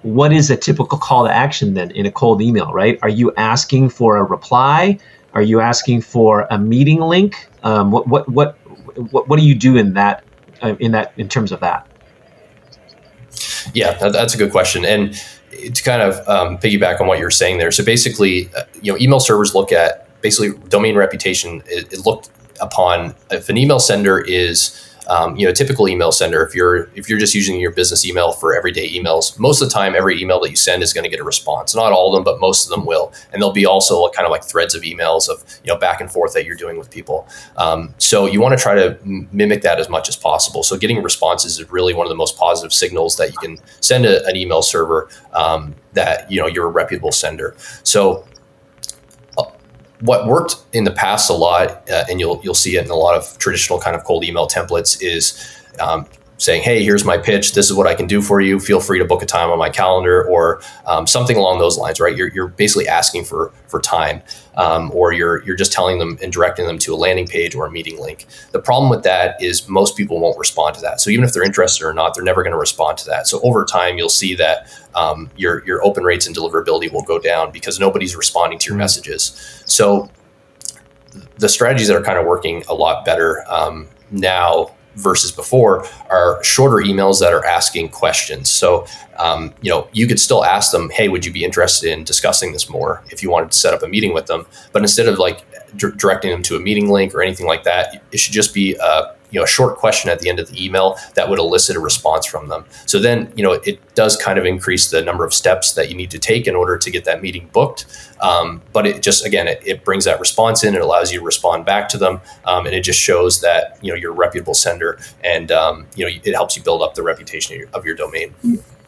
what is a typical call to action then in a cold email, right? Are you asking for a reply? Are you asking for a meeting link? What do you do in that in terms of that? Yeah, that's a good question. And to kind of piggyback on what you're saying there. So basically, email servers look at basically domain reputation. It looked upon if an email sender is, a typical email sender. If you're just using your business email for everyday emails, most of the time, every email that you send is going to get a response. Not all of them, but most of them will. And there'll be also kind of like threads of emails of back and forth that you're doing with people. So you want to try to mimic that as much as possible. So getting responses is really one of the most positive signals that you can send an email server, that you're a reputable sender. So what worked in the past a lot, and you'll see it in a lot of traditional kind of cold email templates, is saying, hey, here's my pitch. This is what I can do for you. Feel free to book a time on my calendar, or something along those lines, right? You're basically asking for time, or you're just telling them and directing them to a landing page or a meeting link. The problem with that is most people won't respond to that. So even if they're interested or not, they're never going to respond to that. So over time, you'll see that your open rates and deliverability will go down because nobody's responding to your messages. So the strategies that are kind of working a lot better now versus before are shorter emails that are asking questions. So, you could still ask them, hey, would you be interested in discussing this more if you wanted to set up a meeting with them? But instead of like directing them to a meeting link or anything like that, it should just be a short question at the end of the email that would elicit a response from them. So then, it does kind of increase the number of steps that you need to take in order to get that meeting booked. But it just, again, it brings that response in, it allows you to respond back to them. And it just shows that, you're a reputable sender, and, it helps you build up the reputation of your domain.